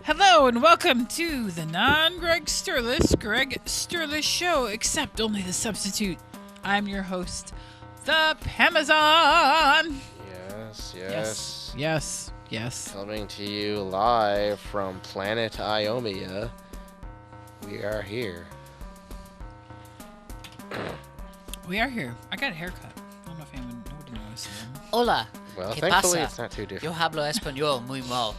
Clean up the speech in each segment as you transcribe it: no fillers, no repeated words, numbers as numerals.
Hello and welcome to the non-Greg Sterlace Show, except only the substitute. I'm your host, the Pamazon. Yes. Coming to you live from Planet Iommia. We are here. We are here. I got a haircut. I don't know if anyone would notice. Hola. Well, ¿Qué thankfully pasa? it's not too different. Yo hablo español muy mal.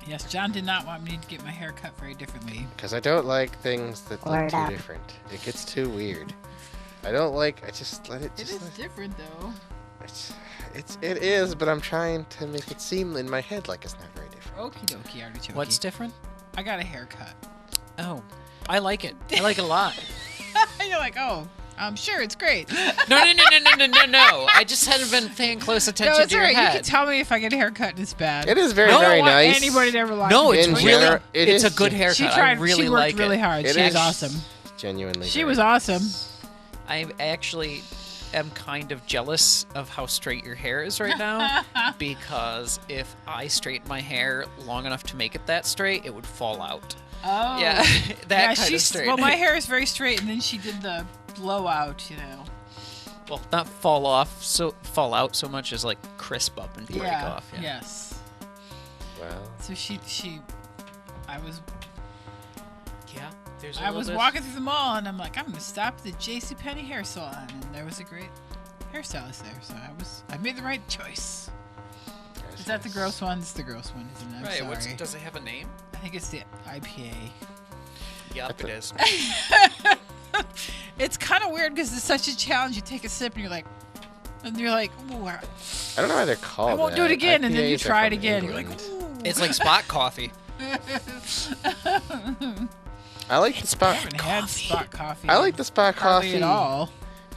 Yes, John did not want me to get my hair cut very differently. Because I don't like things that look too different. It gets too weird. I just let it It is different, though. It is, but I'm trying to make it seem in my head like it's not very different. Okie dokie, artichoke. What's different? I got a haircut. Oh, I like it. I like it a lot. You're like, oh, I'm sure it's great. No. I just hadn't been paying close attention No, it's to your alright. head. You can tell me if I get a haircut and it's bad. It is very, No, very I don't want nice. anybody to ever lie. No, to it's me. In really, general, it's a is good haircut. She I tried. really she worked like really it. hard. It She was is awesome. Genuinely. She very was nice. awesome. I actually am kind of jealous of how straight your hair is right now because if I straightened my hair long enough to make it that straight, it would fall out. Oh. Yeah, that kind of straight. Well, my hair is very straight, and then she did the blowout, you know. Well, not fall out so much as like crisp up and break off. Yeah. Yes. Well, So There's a I little was bit. walking through the mall, and I'm like, I'm gonna stop at the JCPenney hair salon, and there was a great hairstylist there, so I made the right choice. Is that the gross one? It's the gross one, isn't it? I'm Right. sorry. Does it have a name? I think it's the IPA. Yep, it is. It's kind of weird because it's such a challenge. You take a sip and you're like, ooh, I don't know why they're called I won't do it that. again, and then you IPAs are try it from again. You're like, England. ooh. It's like spot coffee. I like the I spot. haven't had spot coffee. I like the spot hardly coffee at all.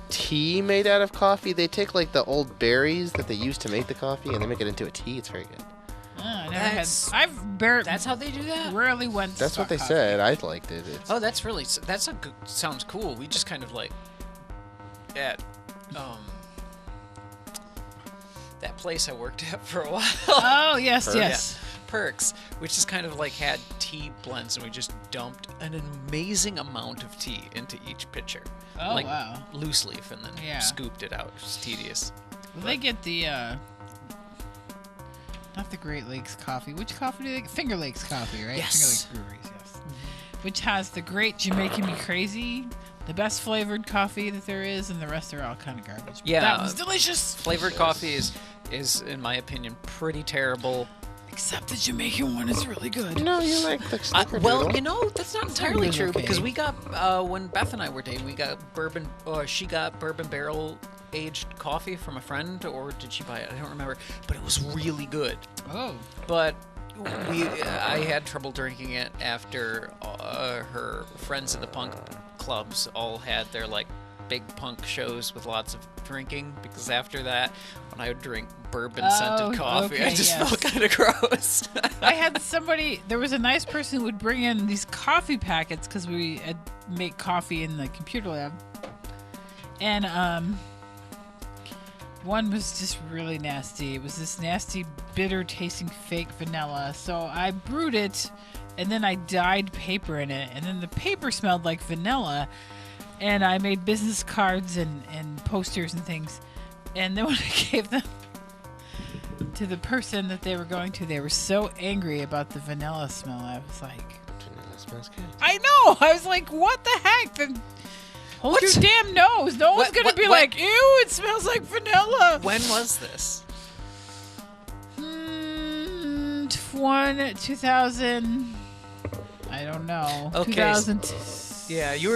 tea made out of coffee. They take like the old berries that they used to make the coffee and they make it into a tea. It's very good. I never That's- had. I've barely. That's how they do that? Rarely went. That's spot what they coffee. said. I liked it. It's, Oh, that's a good, sounds cool. We just kind of like at that place I worked at for a while. Oh yes, Perks. yes. Perks, which just kind of like had tea blends, and we just dumped an amazing amount of tea into each pitcher. Oh like wow. loose leaf, and then Yeah. scooped it out. It's tedious. Well, they get the not the Great Lakes coffee. Which coffee do they get? Finger Lakes coffee, right? Yes. Finger Lakes Breweries, yes. Which has the Great Jamaican Me Crazy, the best flavored coffee that there is, and the rest are all kind of garbage. But Yeah. that was delicious. Flavored coffee is in my opinion pretty terrible. Except the Jamaican one is really good. no, you like the Well, snickerdoodle. you know, that's not entirely Snickerdoodle's true okay. because we got when Beth and I were dating, we got bourbon. She got bourbon barrel aged coffee from a friend, or did she buy it? I don't remember, but it was really good. Oh. But I had trouble drinking it after her friends in the punk clubs all had their like big punk shows with lots of drinking, because after that, when I would drink bourbon scented Oh, coffee, I okay, just yes. felt kind of gross. I had somebody, there was a nice person who would bring in these coffee packets because we had make coffee in the computer lab. And one was just really nasty. It was this nasty, bitter tasting fake vanilla. So I brewed it and then I dyed paper in it. And then the paper smelled like vanilla. And I made business cards and posters and things. And then when I gave them to the person that they were going to, they were so angry about the vanilla smell. I was like, Vanilla smells good. I know. I was like, what the heck? Then hold What? your damn nose. No one's What- going to what- be what? like, ew, it smells like vanilla. When was this? 2000. I don't know. Okay, 2000. Yeah, you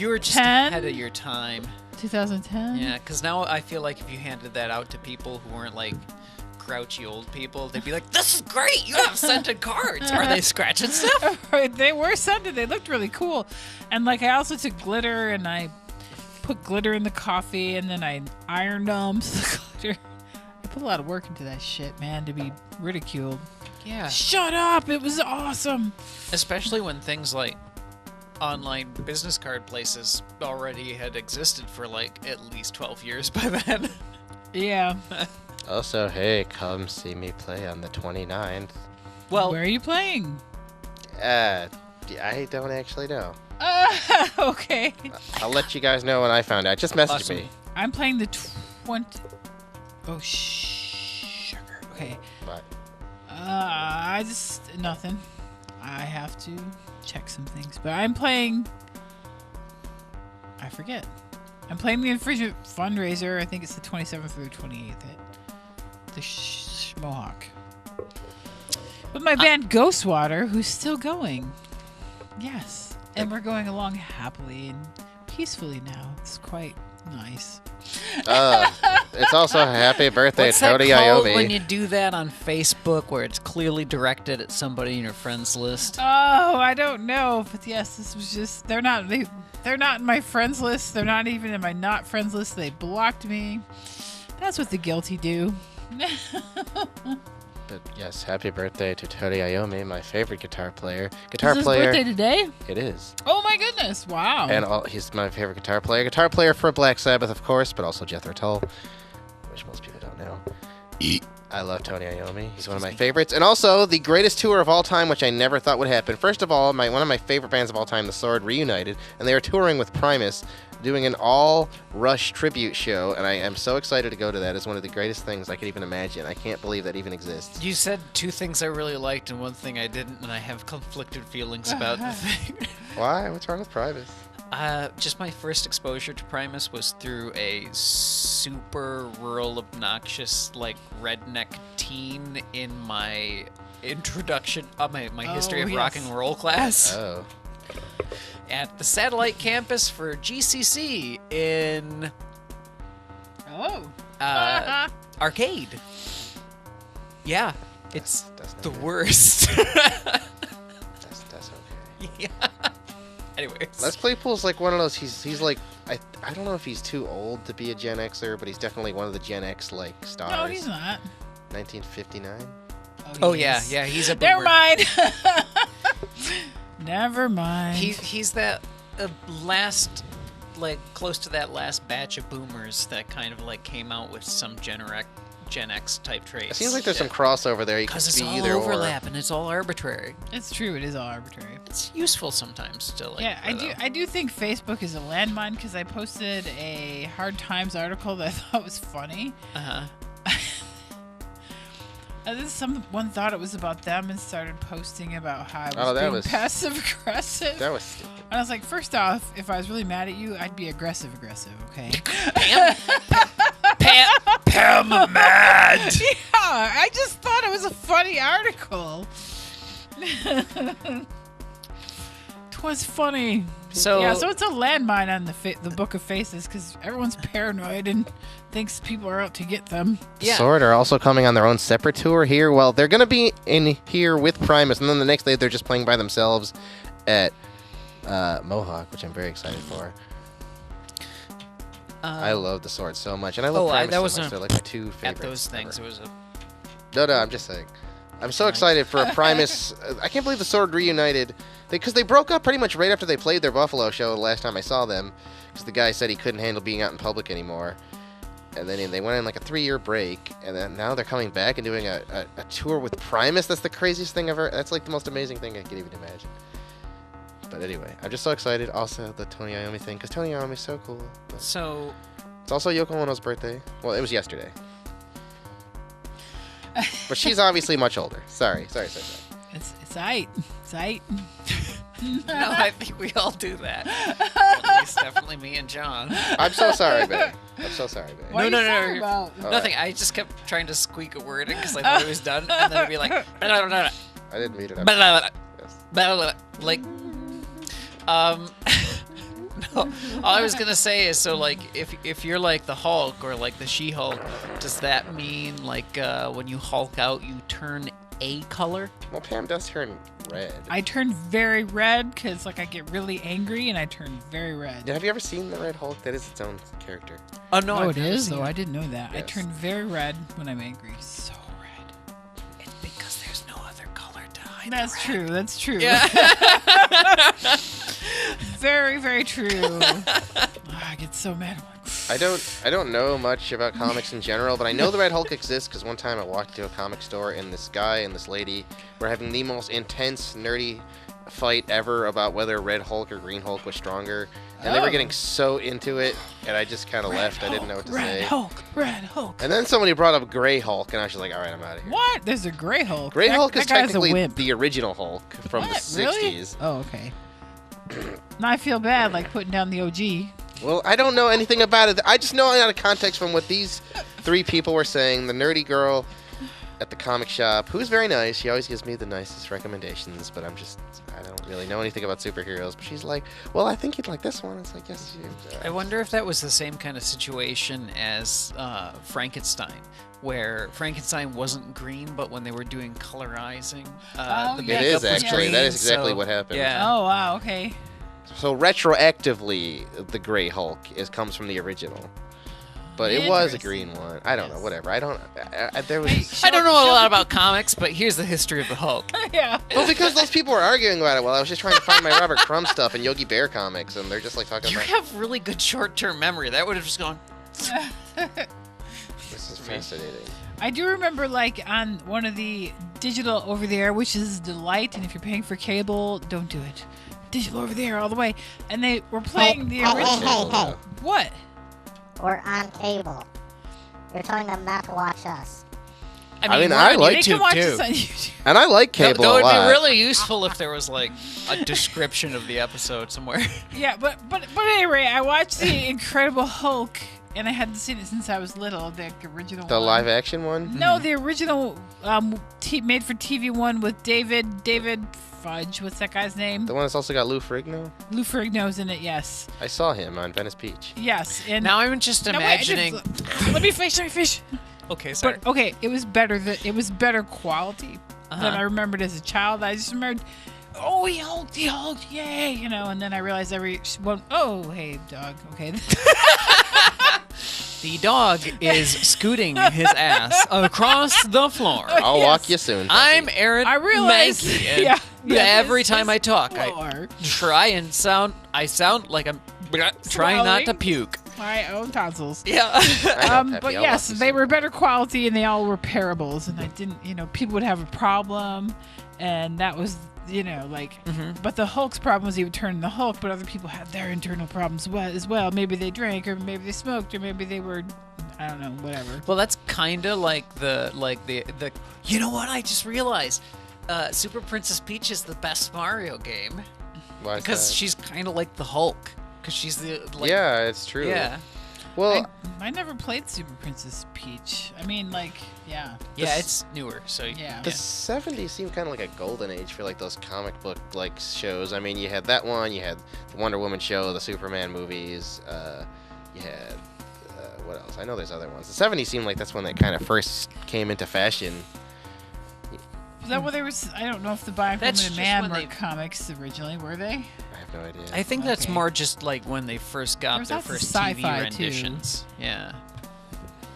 were just 10? ahead of your time. 2010. Yeah, because now I feel like if you handed that out to people who weren't like grouchy old people, they'd be like, "This is great! You have scented cards. Are they scratching stuff?" Right, they were scented. They looked really cool. And like I also took glitter and I put glitter in the coffee and then I ironed them. So the glitter. I put a lot of work into that shit, man, to be ridiculed. Yeah, Shut up! It was awesome. especially when things like online business card places already had existed for like at least 12 years by then. Yeah. Also, hey, come see me play on the 29th. Well, Where are you playing? I don't actually know. Okay. I'll let you guys know when I found out. Just message Awesome. me. I'm playing the 20. Oh, sugar. Okay. But Nothing. I have to check some things. But I'm playing. I forget. I'm playing the Infringement Fundraiser. I think it's the 27th through the 28th at the Mohawk. With my band Ghostwater, who's still going. Yes. And we're going along happily and peacefully now. It's quite nice. it's also a happy birthday, what's that Tony called Iommia. when you do that on Facebook where it's clearly directed at somebody in your friends list? Oh, I don't know. But yes, this was just... They're not in my friends list. They're not even in my not friends list. They blocked me. That's what the guilty do. But yes, happy birthday to Tony Iommia, my favorite guitar player. Is his birthday today? It is. Oh my goodness! Wow. And he's my favorite guitar player. Guitar player for Black Sabbath, of course, but also Jethro Tull, which most people don't know. I love Tony Iommia. He's one of my favorites. And also, the greatest tour of all time, which I never thought would happen. First of all, one of my favorite bands of all time, The Sword, reunited, and they are touring with Primus, doing an all-Rush tribute show, and I am so excited to go to that. It's one of the greatest things I could even imagine. I can't believe that even exists. You said two things I really liked and one thing I didn't, and I have conflicted feelings about the thing. Why? What's wrong with Primus? Just my first exposure to Primus was through a super rural, obnoxious, like, redneck teen in my introduction, my history of rock and roll class. Oh. At the satellite campus for GCC in Arcade. Yeah, it's that's the not good. worst. That's okay. Yeah. Anyways. Les Claypool's like one of those. He's like I don't know if he's too old to be a Gen Xer, but he's definitely one of the Gen X like stars. No, he's not. 1959. Oh he yeah, is. yeah, he's a Never boomer. mind. Never mind. He's that last, like, close to that last batch of boomers that kind of like came out with some Gen X type traits. It seems like there's some crossover there. You could because it's be all either overlap and it's all arbitrary. It's true. It is all arbitrary. It's useful sometimes to like. Yeah, I do think Facebook is a landmine because I posted a Hard Times article that I thought was funny. Someone thought it was about them and started posting about how I was being passive aggressive. That was stupid. And I was like, first off, if I was really mad at you, I'd be aggressive, okay? Pam mad. Yeah, I just thought it was a funny article. It was funny. So it's a landmine on the Book of Faces because everyone's paranoid and thinks people are out to get them. Yeah. Sword are also coming on their own separate tour here. Well, they're going to be in here with Primus, and then the next day they're just playing by themselves at Mohawk, which I'm very excited for. I love the Sword so much, and I love Primus so much. They're like my two favorites. At those things, ever. it was a. No, I'm just saying. I'm so excited for a Primus. I can't believe the Sword reunited. Because they broke up pretty much right after they played their Buffalo show the last time I saw them. Because the guy said he couldn't handle being out in public anymore. And then they went on like a 3-year break. And then now they're coming back and doing a tour with Primus. That's the craziest thing ever. That's like the most amazing thing I could even imagine. But anyway, I'm just so excited. Also, the Tony Iommi thing. Because Tony Iommi is so cool. But So. it's also Yoko Ono's birthday. Well, it was yesterday. But she's obviously much older. Sorry. It's aight. No, I think we all do that. At least definitely me and John. I'm so sorry, babe. What are you No. sorry about? Nothing. I just kept trying to squeak a word in because I thought it was done, and then it'd be like, I didn't read it. like, no. All I was gonna say is, so like, if you're like the Hulk or like the She-Hulk, does that mean like when you Hulk out, you turn a color? Well, Pam does turn red. I turn very red because like I get really angry and I turn very red. Have you ever seen the Red Hulk? That is its own character. Oh no, Oh, I've it never is seen though. it. I didn't know that. I Yes. turn very red when I'm angry. So red. It's because there's no other color to hide. That's true. That's true. Yeah. Very, very true. I get so mad. I'm like, I don't know much about comics in general, but I know the Red Hulk exists because one time I walked into a comic store and this guy and this lady were having the most intense, nerdy fight ever about whether Red Hulk or Green Hulk was stronger, and they were getting so into it, and I just kind of left. I didn't know what to say. Red Hulk. And then somebody brought up Gray Hulk, and I was just like, all right, I'm out of here. What? There's a Gray Hulk. Gray Hulk is that guy's a technically wimp. the original Hulk from the 60s. Really? Oh, okay. Now I feel bad, like putting down the OG. Well, I don't know anything about it. I just know out of context from what these three people were saying. The nerdy girl at the comic shop, who's very nice. She always gives me the nicest recommendations, but I don't really know anything about superheroes. But she's like, well, I think you'd like this one. It's like, yes, you do. I wonder if that was the same kind of situation as Frankenstein, where Frankenstein wasn't green, but when they were doing colorizing, the makeup it is was actually. green, That is exactly so, what happened. Yeah. Oh, wow, okay. So retroactively, the Gray Hulk comes from the original. But it was a green one. I don't know. Whatever. I don't know a lot about comics, but here's the history of the Hulk. Yeah. Well, because those people were arguing about it while I was just trying to find my Robert Crumb stuff and Yogi Bear comics, and they're just like talking You about. have really good short-term memory. That would have just gone. This is fascinating. I do remember, like, on one of the digital over there, which is Delight, and if you're paying for cable, don't do it. Digital over there all the way. And they were playing the original. Hey. What? We're on cable. You're telling them not to watch us. I mean, we're I on like They YouTube can watch too. this on YouTube. And I like cable That a would lot. be really useful if there was like a description of the episode somewhere. Yeah, but anyway, I watched the Incredible Hulk, and I hadn't seen it since I was little. The original. The one. live action one? No, the original made for TV one with David Fudge. What's that guy's name? The one that's also got Lou Ferrigno? Lou Ferrigno's in it. Yes. I saw him on Venice Beach. Yes. And Now I'm just imagining. Let me fish. Okay, sorry. But okay, it was better. It was better quality than I remembered as a child. I just remembered, oh, he hulked, yay, you know. And then I realized oh, hey, dog, okay. The dog is scooting his ass across the floor. I'll walk you soon. I'm Aaron. I realized, Mankey, and every time I talk, floor. I try and sound like I'm trying not to Swallowing. puke. My own tonsils. Yeah. But yes, they were better quality and they all were parables. And I didn't, people would have a problem, and that was, like. But the Hulk's problem was he would turn into Hulk, but other people had their internal problems as well. Maybe they drank, or maybe they smoked, or maybe they were, I don't know, whatever. Well, that's kind of like the. You know what? I just realized, Super Princess Peach is the best Mario game Why is because that? she's kind of like the Hulk. Because she's the Yeah, it's true. Yeah. Well, I never played Super Princess Peach. I mean, like, yeah. Yeah, it's newer, so Yeah. the 70s seemed kind of like a golden age for like those comic book like shows. I mean, you had that one, you had the Wonder Woman show, the Superman movies, you had what else? I know there's other ones. The 70s seemed like that's when they kind of first came into fashion. Was that what there was? I don't know if the Bionic That's Woman and just Man when were they- comics originally, were they? I have no idea. I think that's Okay. more just like when they first got There's their lots of first sci-fi, TV too. renditions. Yeah.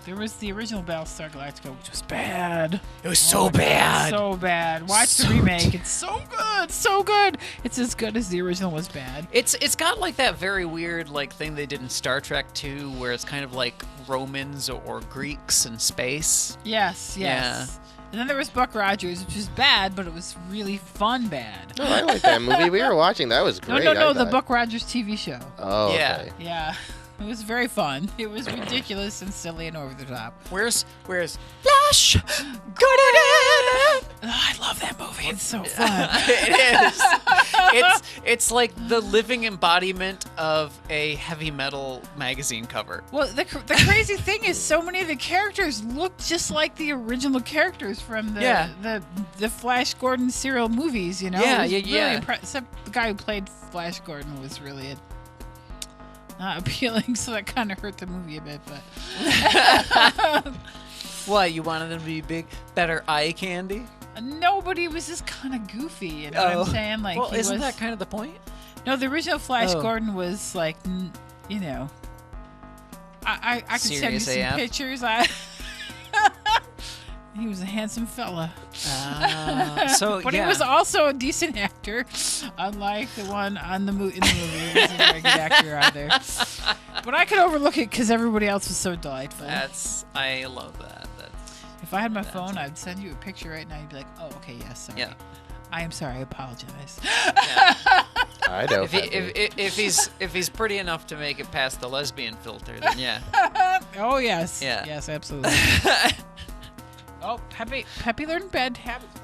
There was the original Battlestar Galactica, which was bad. It was Oh so my God, bad. so bad. Watch the remake. It's so good. So good. It's as good as the original was bad. It's got like that very weird like thing they did in Star Trek 2 where it's kind of like Romans or Greeks in space. Yes. Yeah. And then there was Buck Rogers, which was bad, but it was really fun bad. No, I like that movie. We were watching. That was great. No, I the thought. Buck Rogers TV show. Oh, Yeah. okay. Yeah. It was very fun. It was ridiculous and silly and over the top. Where's Flash Gordon? Oh, I love that movie. It's so fun. It is. It's like the living embodiment of a heavy metal magazine cover. Well, the crazy thing is, so many of the characters look just like the original characters from the Flash Gordon serial movies. You know, Yeah, It was yeah. really except the guy who played Flash Gordon was really not appealing, so that kind of hurt the movie a bit. But What, you wanted them to be big, better eye candy? nobody was just kind of goofy. You know what I'm saying? Like, well, he isn't was, that kind of the point? No, the original Flash Oh. Gordon was like, I can send you Serious some AF? pictures. He was a handsome fella. So, But yeah. he was also a decent actor, unlike the one in the movie. He wasn't a very good actor either. But I could overlook it because everybody else was so delightful. I love that. If I had my phone, I'd send you a picture right now. You'd be like, "Oh, okay, yes, sorry. Yeah. I am sorry. I apologize." Yeah. I know. If he's pretty enough to make it past the lesbian filter, then yeah. Oh yes. Yeah. Yes, absolutely. Oh, Peppy learned bad habits.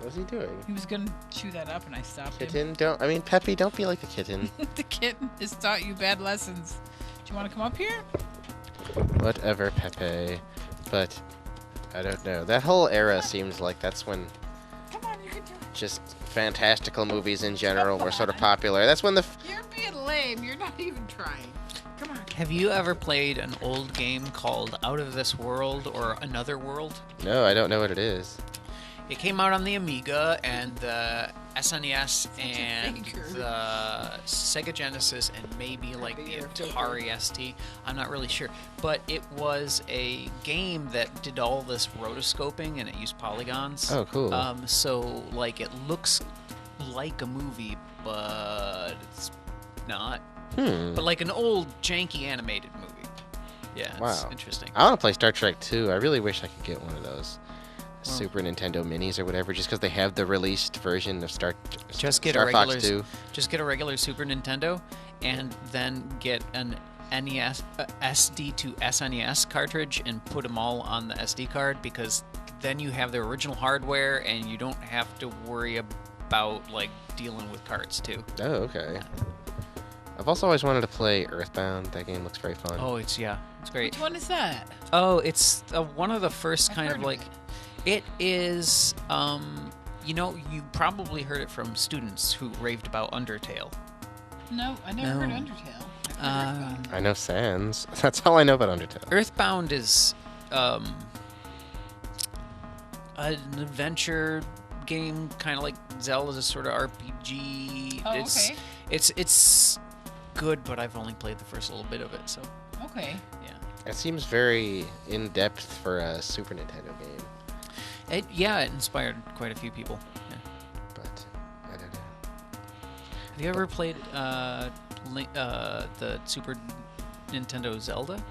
What's he doing? He was gonna chew that up, and I stopped him. Kitten, don't. I mean, Peppy, don't be like the kitten. The kitten has taught you bad lessons. Do you want to come up here? Whatever, Pepe. But I don't know. That whole era seems like that's when Come on, you can do it. just fantastical movies in general were sort of popular. That's when the. You're being lame. You're not even trying. Come on. Have you ever played an old game called Out of This World or Another World? No, I don't know what it is. It came out on the Amiga and the SNES and the Sega Genesis and maybe like the Atari ST. I'm not really sure. But it was a game that did all this rotoscoping and it used polygons. Oh, cool. So like it looks like a movie, but it's not. But like an old janky animated movie. Yeah, it's interesting. I want to play Star Trek 2. I really wish I could get one of those. Super Nintendo Minis or whatever, just because they have the released version of Star Fox 2. Just get a regular Super Nintendo, and then get an NES SD to SNES cartridge and put them all on the SD card, because then you have the original hardware and you don't have to worry about like dealing with carts too. Oh, okay. I've also always wanted to play Earthbound. That game looks very fun. Oh, it's great. Which one is that? Oh, it's one of the first I've kind heard of of like. It is, you probably heard it from students who raved about Undertale. No, I never heard Undertale. I've heard Earthbound. I know Sans. That's all I know about Undertale. Earthbound is an adventure game, kind of like Zelda's sort of RPG. Oh, okay. It's good, but I've only played the first little bit of it, so Okay. yeah. It seems very in-depth for a Super Nintendo game. It inspired quite a few people. Yeah. But I don't know. Have you ever played the Super Nintendo Zelda?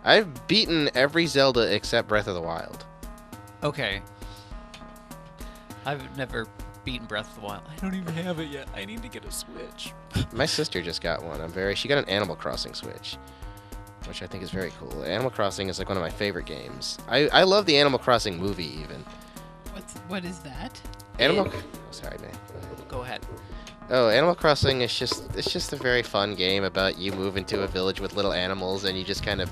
I've beaten every Zelda except Breath of the Wild. Okay. I've never beaten Breath of the Wild. I don't even have it yet. I need to get a Switch. My sister just got one. She got an Animal Crossing Switch, which I think is very cool. Animal Crossing is like one of my favorite games. I love the Animal Crossing movie even. What is that? Sorry, man. Go ahead. Oh, Animal Crossing is just a very fun game about you move into a village with little animals and you just kind of,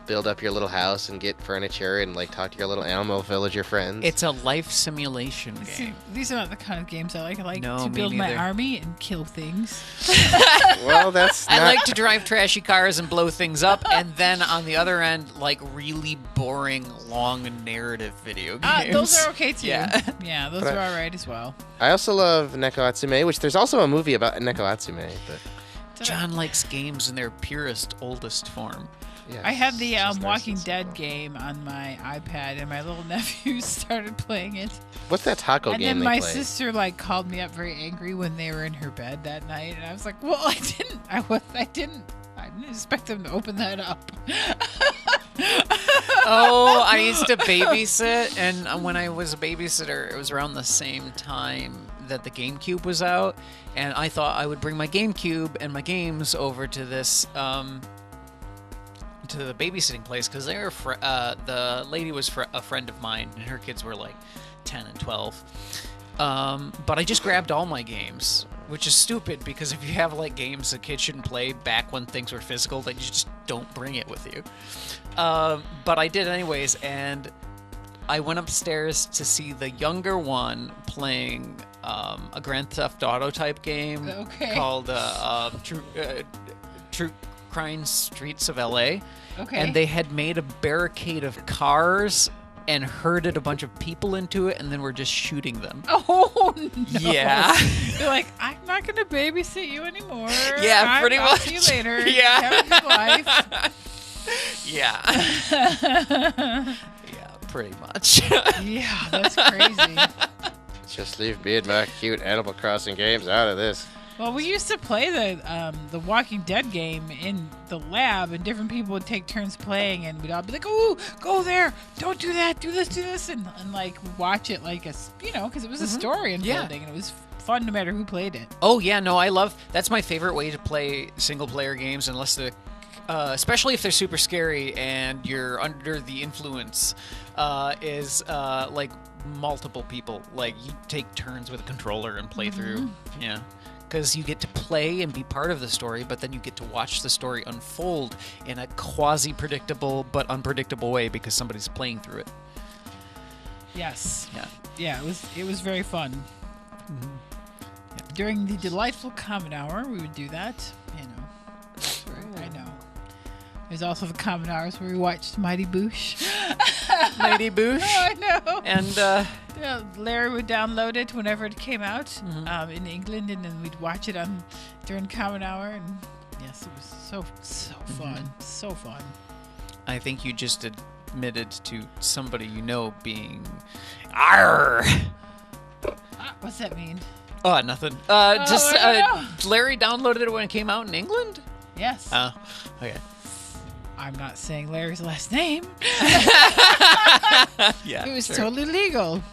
build up your little house and get furniture and like talk to your little animal villager friends. It's a life simulation See, game. these are not the kind of games I like. I like No, to me build my neither. army and kill things. Well, that's not... I like to drive trashy cars and blow things up, and then on the other end, like really boring, long narrative video games. Those are okay too. Yeah. Yeah, those But are all right as well. I also love Neko Atsume, which there's also a movie about Neko Atsume, but John likes games in their purest, oldest form. yeah. I had the it's just nice Walking and Dead simple. game on my iPad, and my little nephew started playing it. What's that taco And game then my they play? sister called me up very angry when they were in her bed that night, and I was like, "Well, I didn't expect them to open that up." Oh, I used to babysit, and when I was a babysitter, it was around the same time that the GameCube was out, and I thought I would bring my GameCube and my games over to this to the babysitting place, because they were the lady was a friend of mine, and her kids were like 10 and 12. But I just grabbed all my games, which is stupid, because if you have like games the kids shouldn't play back when things were physical, then you just don't bring it with you. But I did anyways, and I went upstairs to see the younger one playing a Grand Theft Auto type game called True Crime Streets of LA. Okay. And they had made a barricade of cars and herded a bunch of people into it, and then were just shooting them. Oh no! Yeah. You're like, I'm not gonna babysit you anymore. Yeah, pretty I'll much. See you later. Yeah. Have a good life. Yeah. Yeah, pretty much. Yeah, that's crazy. Just leave me and my cute Animal Crossing games out of this. Well, we used to play the Walking Dead game in the lab, and different people would take turns playing, and we'd all be like, "Ooh, go there! Don't do that! Do this!" And like watch it like because it was a story unfolding, and it was fun no matter who played it. Oh yeah, no, that's my favorite way to play single player games, especially if they're super scary and you're under the influence, is like multiple people. Like you take turns with a controller and play through. Yeah. Because you get to play and be part of the story, but then you get to watch the story unfold in a quasi-predictable but unpredictable way because somebody's playing through it. Yes. Yeah. Yeah, it was very fun. Mm-hmm. Yeah. During the delightful common hour, we would do that. That's right. I know. There's also the common hours where we watched Mighty Boosh. Mighty Boosh. Oh, I know. And Larry would download it whenever it came out in England, and then we'd watch it during common hour. And yes, it was so fun, so fun. I think you just admitted to somebody you know being Arr! What's that mean? Oh, nothing. I don't know. Larry downloaded it when it came out in England? Yes. Oh, okay. I'm not saying Larry's last name. Yeah. It was sure. totally legal.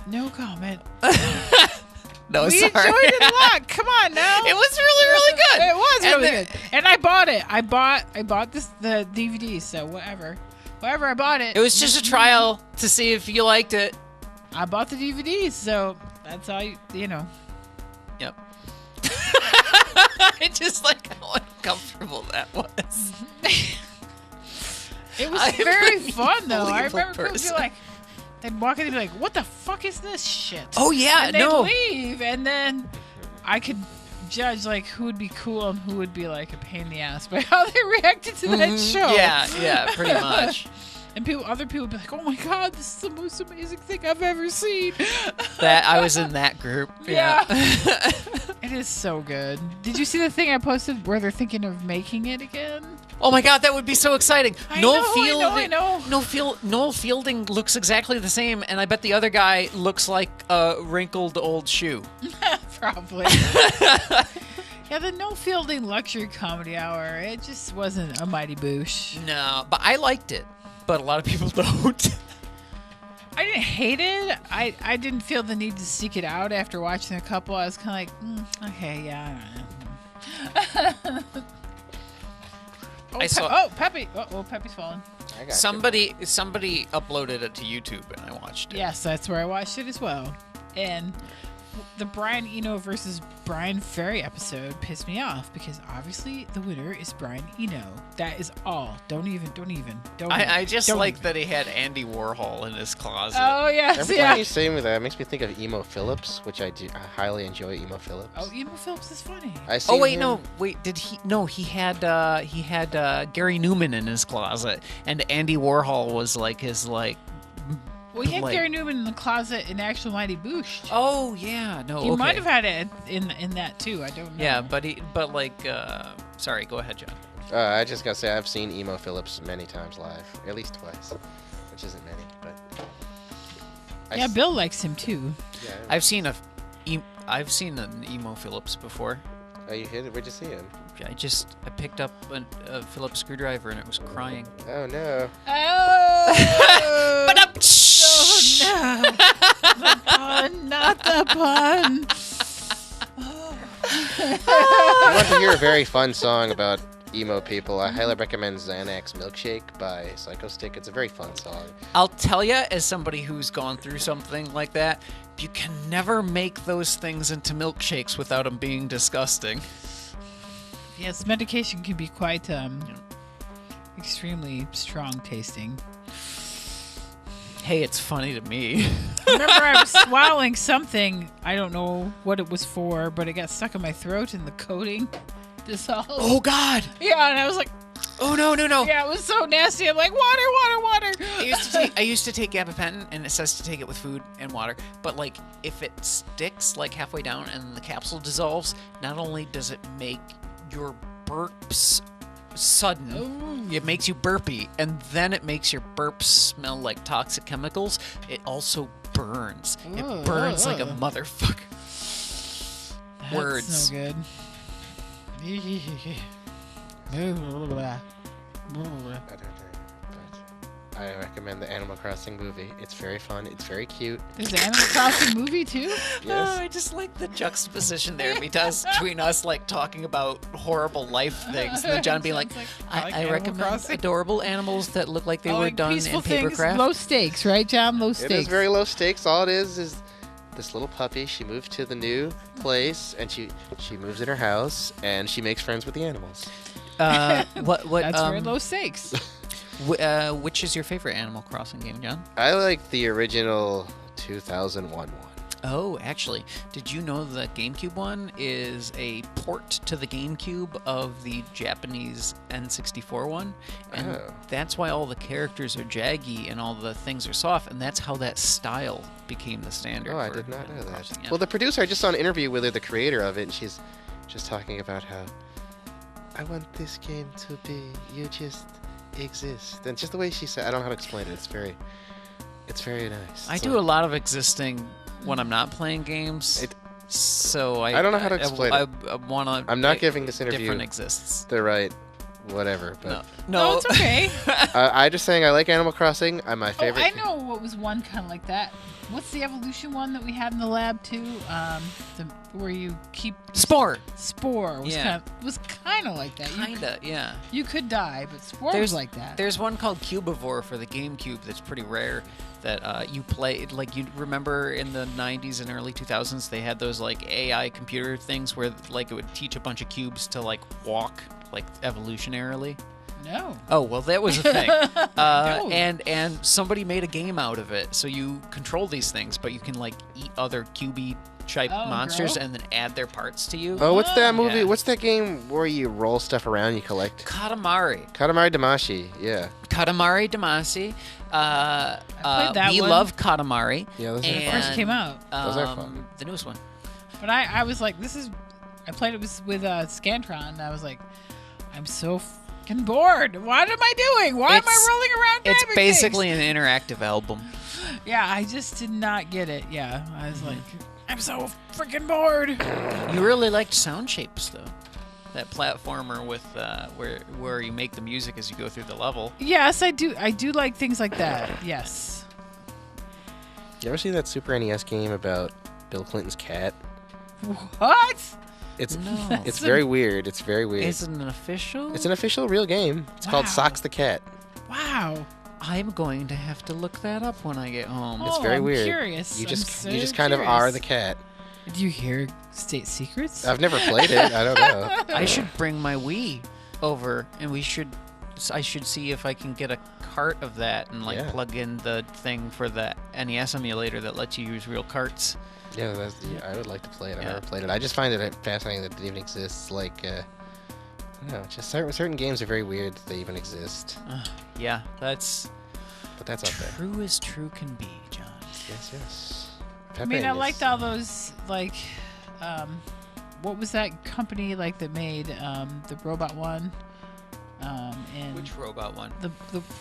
No comment. No, We sorry. enjoyed it a lot. Come on now. It was really good. It was And really good. And I bought it. I bought the DVD. So whatever I bought it. It was just a trial to see if you liked it. I bought the DVDs. So that's all you know. Yep. It's just like how uncomfortable that was. It was I'm very an fun though. I evil remember people person. be like, they'd walk in and be like, "What the fuck is this shit?" Oh yeah, and they'd no. leave, and then I could judge like who would be cool and who would be like a pain in the ass by how they reacted to that show. Yeah, pretty much. And other people would be like, "Oh my god, this is the most amazing thing I've ever seen." That I was in that group. Yeah. It is so good. Did you see the thing I posted where they're thinking of making it again? Oh my god, that would be so exciting. I know. Noel Fielding looks exactly the same, and I bet the other guy looks like a wrinkled old shoe. Probably. Yeah, the No Fielding Luxury Comedy Hour, it just wasn't a Mighty Boosh. No, but I liked it. But a lot of people don't. I didn't hate it. I didn't feel the need to seek it out after watching a couple. I was kind of like, okay, yeah, I don't know. Peppy. Peppy's falling. I got Somebody uploaded it to YouTube, and I watched it. Yes, that's where I watched it as well. And the Brian Eno versus Brian Ferry episode pissed me off because obviously the winner is Brian Eno. That is all. Don't even. I just don't like even. that he had Andy Warhol in his closet. Oh yes, Every yeah. time you say me that, it makes me think of Emo Phillips, which I do. I highly enjoy Emo Phillips. Oh, Eno Phillips is funny. Oh wait, no, wait. Did he? No, he had Gary Newman in his closet, and Andy Warhol was like his like. Well, he had like- Gary Newman in the closet in actual Mighty Boosh. Oh yeah, no. He okay. might have had it in that too. I don't know. Yeah, but sorry, go ahead, John. I just gotta say, I've seen Emo Phillips many times live, at least twice, which isn't many, but. Bill likes him too. Yeah. I've seen an Emo Phillips before. Oh, you hit it? Where'd you see him? I picked up a Phillips screwdriver and it was crying. Oh no. Oh! But up. Oh no! The pun, not the pun. If you want to hear a very fun song about emo people, I highly recommend Xanax Milkshake by Psycho Stick. It's a very fun song. I'll tell you, as somebody who's gone through something like that, you can never make those things into milkshakes without them being disgusting. Yes, medication can be quite extremely strong tasting. Hey, it's funny to me. Remember, I was swallowing something. I don't know what it was for, but it got stuck in my throat and the coating dissolved. Oh God! Yeah, and I was like, Oh no! yeah, it was so nasty. I'm like, water. I used to take gabapentin, and it says to take it with food and water. But like, if it sticks like halfway down and the capsule dissolves, not only does it make your burps sudden. Ooh. It makes you burpy, and then it makes your burps smell like toxic chemicals. It also burns. It burns like a motherfucker. That's Words. no good. I recommend the Animal Crossing movie. It's very fun. It's very cute. There's an Animal Crossing movie too? Oh, Yes. I just like the juxtaposition there between us like talking about horrible life things, and then John being like, Sounds I Animal recommend Crossing. adorable animals that look like they were like done peaceful in things, papercraft. low stakes, right, John? Low It stakes. is very low stakes. All it is this little puppy. She moved to the new place, and she moves in her house, and she makes friends with the animals. What That's very low stakes. Which is your favorite Animal Crossing game, John? I like the original 2001 one. Oh, actually, did you know the GameCube one is a port to the GameCube of the Japanese N64 one? And Oh. that's why all the characters are jaggy and all the things are soft, and that's how that style became the standard. Oh, I for did not know Animal that. Crossing, yeah. Well, the producer, I just saw an interview with her, the creator of it, and she's just talking about how I want this game to be you just exist, and just the way she said, I don't know how to explain it. It's very nice. I So- do a lot of existing when I'm not playing games. So I don't know how to explain I, it. I want to. I'm not giving this interview Different exists. the right whatever, but No, it's okay. I just saying I like Animal Crossing. I'm my favorite. I know what was one kind of like that. What's the evolution one that we had in the lab too? Where you keep Spore. Spore was Yeah. kind of like that. Kinda, yeah. You could die, but Spore There's was like that. There's one called Cubivore for the GameCube that's pretty rare. That you play, like you remember in the 90s and early 2000s, they had those like AI computer things where like it would teach a bunch of cubes to like walk like evolutionarily. No. Oh well, that was a thing. No. And somebody made a game out of it, so you control these things, but you can like eat other cubey type Oh, monsters grow? and then add their parts to you. Oh, what's that Oh, movie? yeah. What's that game where you roll stuff around, you collect? Katamari. Katamari Damacy. Yeah. Katamari Damacy. played that we one. love Katamari. Yeah, those are and, First came out. Those are fun. The newest one. But I was like, I played it with Scantron, and I was like, I'm so fucking bored. What am I doing? Why am I It's- rolling around It's grabbing basically an interactive album. things? Yeah, I just did not get it. Yeah, I was Mm-hmm. like, I'm so freaking bored. You really liked Sound Shapes, though. That platformer with where you make the music as you go through the level. Yes, I do. I do like things like that. Yes. You ever see that Super NES game about Bill Clinton's cat? What? It's No. it's very weird. It's very weird. Is it an official? It's an official real game. It's called Wow. Socks the Cat. Wow. I'm going to have to look that up when I get home. It's Oh, very I'm weird. curious. You I'm just so you just kind of are curious. the cat. Do you hear state secrets? I've never played it. I don't know. I should bring my Wii over, and I should see if I can get a cart of that and like Yeah. plug in the thing for the NES emulator that lets you use real carts. Yeah, I would like to play it. I've Yeah. never played it. I just find it fascinating that it even exists. Like, I don't know, just certain games are very weird that they even exist. Yeah, that's But that's up there. true as true can be, John. Yes, yes. I mean, I Pepe liked is- all those like, what was that company like that made the robot one? And Which robot one? the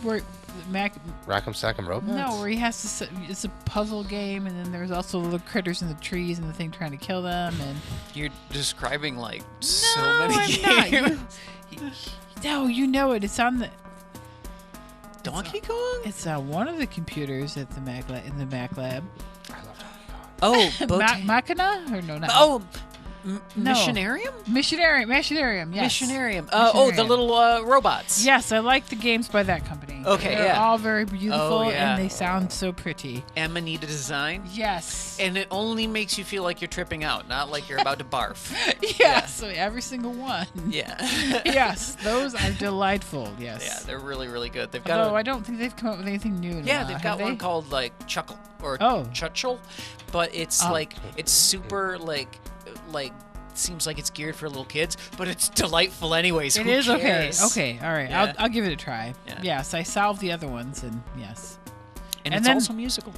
where Mac Rock'em Sock'em Robots? no, where he has to it's a puzzle game, and then there's also the critters in the trees and the thing trying to kill them, and You're describing like so no, many I'm games. not. No, you know it. It's on the. Donkey Kong? It's on one of the computers at the in the Mac lab. I love Donkey Kong. Oh, Machina or no? Not oh, No. Missionarium? Missionarium. Yes. Missionarium. Oh, the Missionarium. little robots. Yes, I like the games by that company. Okay, They're yeah. all very beautiful Oh, yeah. and they sound so pretty. Amanita design. Yes. And it only makes you feel like you're tripping out, not like you're about to barf. Yes, so every single one. Yeah. Yes, those are delightful. Yes. Yeah, they're really, really good. They've got Although I don't think they've come up with anything new in a yeah, while, they've have got one they? called like Chuckle or Oh. Chuchel, but it's Oh. like it's super like seems like it's geared for little kids, but it's delightful anyways. It Who is okay. cares? Okay, all right. Yeah. I'll give it a try. Yeah. Yes, I solved the other ones, and yes. And And it's then- also musical.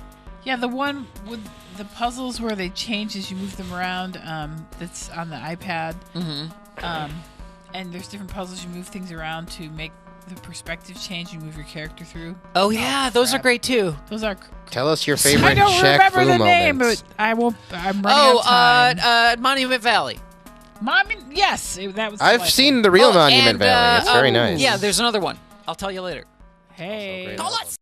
Yeah, the one with the puzzles where they change as you move them around. That's on the iPad. Mm-hmm. and there's different puzzles. You move things around to make the perspective change. You move your character through. Oh yeah, those are great too. Those are. Tell us your I favorite don't Shaq remember Fu the name, moments. but I will. I'm running out of time. Monument Valley. Yes, that was. I've delightful. seen the real Monument and, Valley. It's very nice. Yeah, there's another one. I'll tell you later. Hey. great. Oh, let's